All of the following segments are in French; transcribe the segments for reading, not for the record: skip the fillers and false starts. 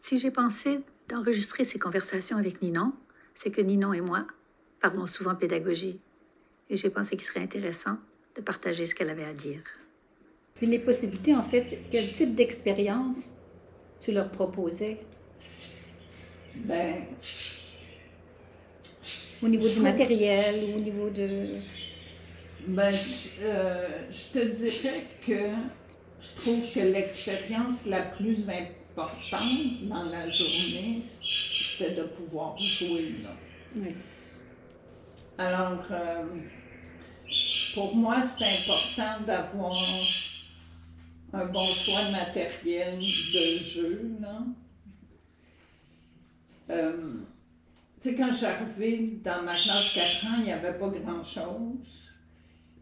Si j'ai pensé d'enregistrer ces conversations avec Ninon, c'est que Ninon et moi parlons souvent pédagogie. Et j'ai pensé qu'il serait intéressant de partager ce qu'elle avait à dire. Puis les possibilités, en fait, quel type d'expérience tu leur proposais? Ben, Au niveau Je du trouve- matériel, ou au niveau de... je te dirais que je trouve que l'expérience la plus importante dans la journée, c'était de pouvoir jouer, là. Oui. Alors, pour moi, c'est important d'avoir un bon choix de matériel de jeu, là. Tu sais, quand je suis arrivée dans ma classe 4 ans, il n'y avait pas grand-chose.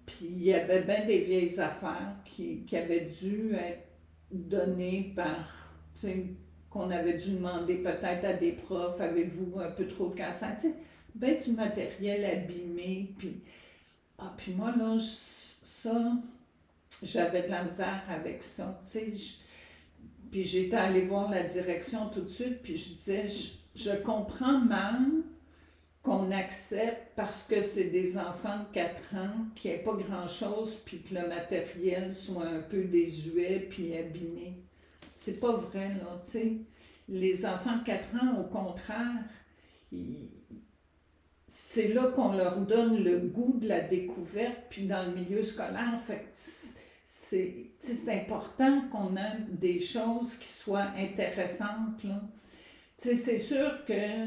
Puis il y avait bien des vieilles affaires qui avaient dû être données par, tu sais, qu'on avait dû demander peut-être à des profs, avez-vous un peu trop de cassette, tu sais, bien du matériel abîmé. Puis moi, là, ça, j'avais de la misère avec ça, tu sais. Puis j'étais allée voir la direction tout de suite, puis je disais, je comprends mal qu'on accepte parce que c'est des enfants de 4 ans, qu'il n'y ait pas grand-chose, puis que le matériel soit un peu désuet puis abîmé. C'est pas vrai, là, tu sais. Les enfants de 4 ans, au contraire, c'est là qu'on leur donne le goût de la découverte, puis dans le milieu scolaire, fait que c'est important qu'on ait des choses qui soient intéressantes, là. Tu sais, c'est sûr que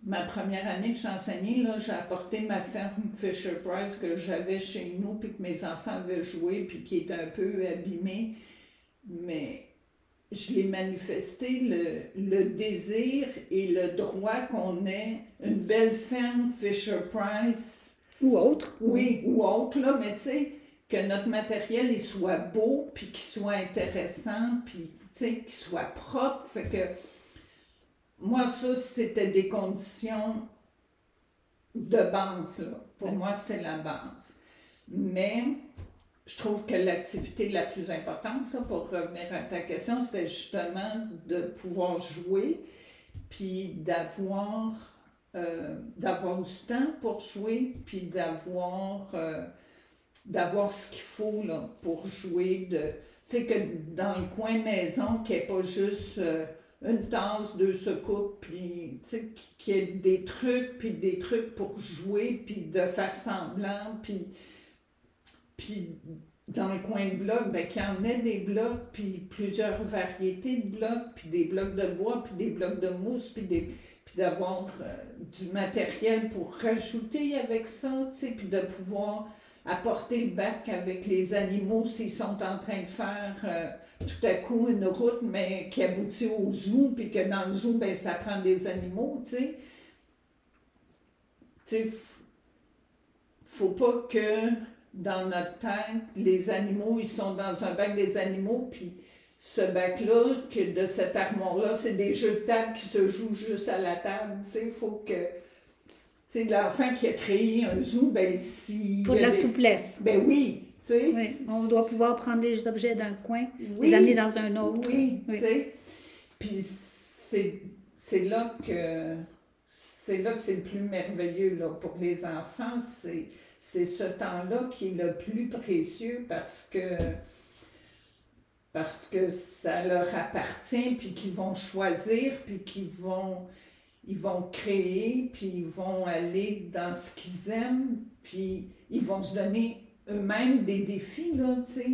ma première année que j'enseignais, là, j'ai apporté ma ferme Fisher-Price que j'avais chez nous, puis que mes enfants avaient joué, puis qui était un peu abîmée. Mais je l'ai manifesté le désir et le droit qu'on ait une belle ferme Fisher-Price. Ou autre. Oui, ou autre, là, mais tu sais, que notre matériel il soit beau, puis qu'il soit intéressant, puis tu sais, qu'il soit propre. Fait que moi, ça, c'était des conditions de base, là. Pour moi, c'est la base. Mais je trouve que l'activité la plus importante, là, pour revenir à ta question, c'était justement de pouvoir jouer, puis d'avoir du temps pour jouer, puis d'avoir ce qu'il faut, là, pour jouer. Tu sais, que dans le coin maison, qu'il n'y ait pas juste une tasse, 2 secoupes, puis tu sais, qu'il y ait des trucs, puis des trucs pour jouer, puis de faire semblant, puis dans le coin de blocs, ben, qu'il y en ait des blocs, puis plusieurs variétés de blocs, puis des blocs de bois, puis des blocs de mousse, puis d'avoir du matériel pour rajouter avec ça, tu sais, puis de pouvoir apporter le bac avec les animaux s'ils sont en train de faire tout à coup une route, mais qui aboutit au zoo, puis que dans le zoo, ben, ça prend des animaux, tu sais. Tu sais, faut pas que dans notre tête, les animaux, ils sont dans un bac des animaux, puis ce bac-là, que de cette armoire-là, c'est des jeux de table qui se jouent juste à la table, tu sais, il faut que... Tu sais, l'enfant qui a créé un zoo, ben si... Pour de la souplesse. Ben oui, tu sais. Oui, on doit pouvoir prendre des objets d'un coin, Oui, les amener dans un autre. Oui, tu sais. Puis c'est là que c'est le plus merveilleux, là, pour les enfants, c'est ce temps-là qui est le plus précieux parce que ça leur appartient, puis qu'ils vont choisir, puis ils vont créer, puis ils vont aller dans ce qu'ils aiment, puis ils vont se donner eux-mêmes des défis, là, tu sais.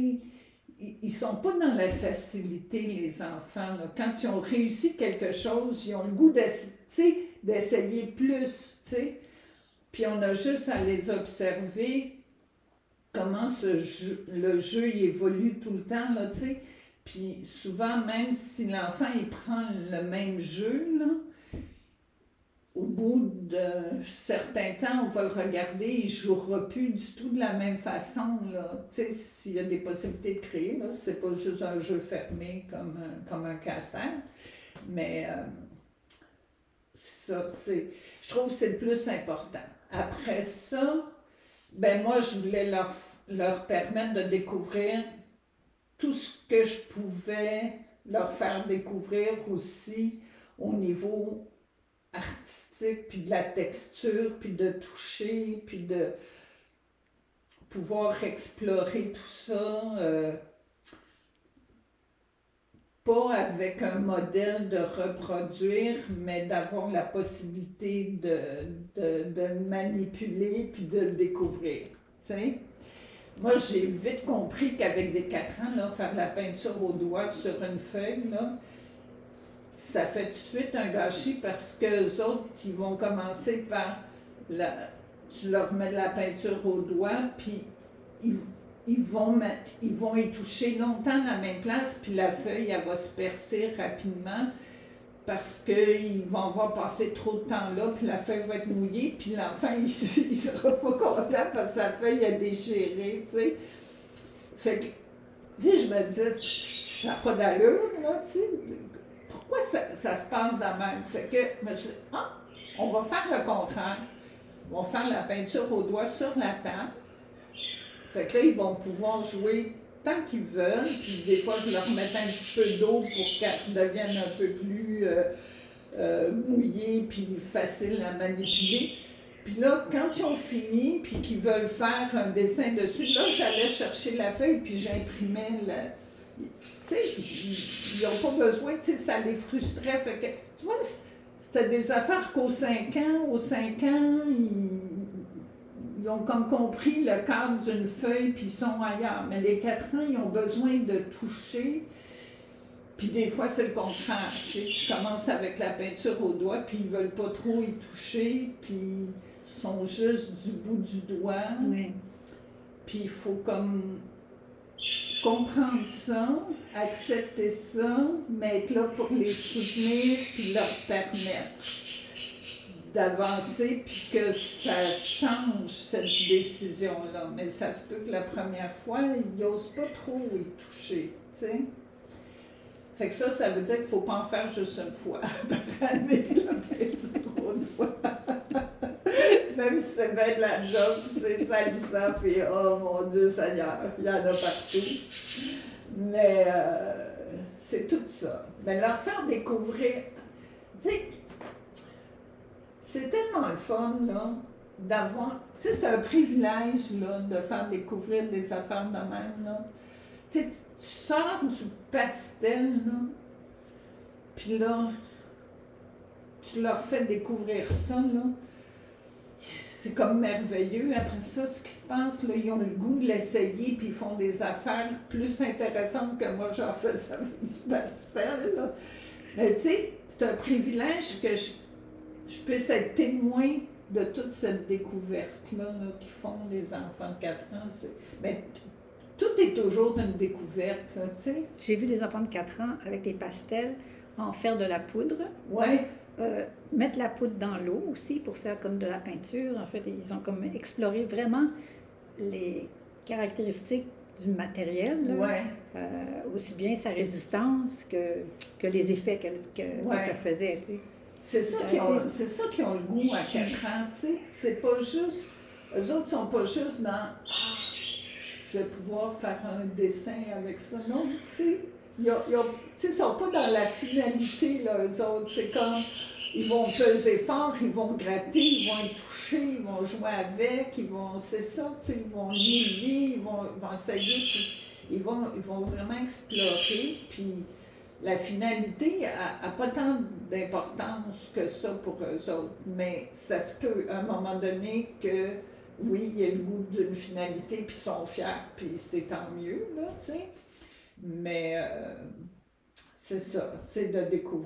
Ils sont pas dans la facilité, les enfants, là. Quand ils ont réussi quelque chose, ils ont le goût d'essayer plus, tu sais. Puis on a juste à les observer, comment le jeu il évolue tout le temps, là, tu sais. Puis souvent, même si l'enfant, il prend le même jeu, là, au bout d'un certain temps, on va le regarder, il ne jouera plus du tout de la même façon, là. Tu sais, s'il y a des possibilités de créer, là, c'est pas juste un jeu fermé comme un casse-tête, mais ça, je trouve que c'est le plus important. Après ça, ben moi, je voulais leur permettre de découvrir tout ce que je pouvais leur faire découvrir aussi au niveau artistique, puis de la texture, puis de toucher, puis de pouvoir explorer tout ça, pas avec un modèle de reproduire, mais d'avoir la possibilité de le manipuler, puis de le découvrir, tu sais. Moi, j'ai vite compris qu'avec des 4 ans, là, faire de la peinture au doigt sur une feuille, là, ça fait tout de suite un gâchis parce que les autres, ils vont commencer par tu leur mets de la peinture au doigt, puis ils vont y toucher longtemps à la même place, puis la feuille, elle va se percer rapidement parce qu'ils vont avoir passé trop de temps là, puis la feuille va être mouillée, puis l'enfant, il sera pas content parce que sa feuille a déchiré, tu sais. Fait que, tu sais, je me disais, ça n'a pas d'allure, là, tu sais. Pourquoi ça se passe de même? Fait que je me suis dit, on va faire le contraire. On va faire la peinture au doigt sur la table. Fait que là, ils vont pouvoir jouer tant qu'ils veulent. Puis des fois, je leur mets un petit peu d'eau pour qu'elles deviennent un peu plus mouillées puis faciles à manipuler. Puis là, quand ils ont fini, puis qu'ils veulent faire un dessin dessus, là, j'allais chercher la feuille puis j'imprimais la... Tu sais, ils n'ont pas besoin, tu sais, ça les frustrait. Fait que, tu vois, c'était des affaires qu'aux 5 ans, ils ont comme compris le cadre d'une feuille, puis ils sont ailleurs. Mais les 4 ans, ils ont besoin de toucher. Puis des fois, c'est le contraire. Tu sais, tu commences avec la peinture au doigt, puis ils ne veulent pas trop y toucher, puis ils sont juste du bout du doigt. Oui. Puis il faut comme comprendre ça, accepter ça, mais être là pour les soutenir, puis leur permettre d'avancer, puis que ça change cette décision-là. Mais ça se peut que la première fois, ils n'osent pas trop y toucher, tu sais. Fait que ça veut dire qu'il ne faut pas en faire juste une fois par année, la peinture au doigt. Même si c'est bien de la job, c'est salissant, puis oh mon Dieu Seigneur, il y en a partout. Mais c'est tout ça. Mais leur faire découvrir, tu sais, c'est tellement le fun, là, d'avoir, tu sais, c'est un privilège, là, de faire découvrir des affaires de même, là. Tu sais, tu sors du pastel, là, puis là, tu leur fais découvrir ça, là. C'est comme merveilleux. Après ça, ce qui se passe, là, ils ont le goût de l'essayer, puis ils font des affaires plus intéressantes que moi, j'en faisais avec du pastel, là. Mais tu sais, c'est un privilège que je puisse être témoin de toute cette découverte-là là, qu'ils font les enfants de 4 ans. Mais tout est toujours une découverte, là, tu sais. J'ai vu des enfants de 4 ans avec des pastels en faire de la poudre. Ouais. Mettre la poudre dans l'eau aussi pour faire comme de la peinture. En fait, ils ont comme exploré vraiment les caractéristiques du matériel, là. Ouais. Aussi bien sa résistance que les effets que ça faisait, tu sais. C'est ça qui ont le goût à 4 ans, tu sais. C'est pas juste... Eux autres sont pas juste dans... je vais pouvoir faire un dessin avec ça. Non, tu sais. Ils ne sont pas dans la finalité, là, eux autres. C'est comme, ils vont peser fort, ils vont gratter, ils vont y toucher, ils vont jouer avec, c'est ça, tu sais, ils vont lier, ils vont essayer, ils vont vraiment explorer, puis la finalité n'a pas tant d'importance que ça pour eux autres, mais ça se peut, à un moment donné, que, oui, il y a le goût d'une finalité, puis ils sont fiers, puis c'est tant mieux, là, tu sais. Mais c'est ça, tu sais, de découvrir.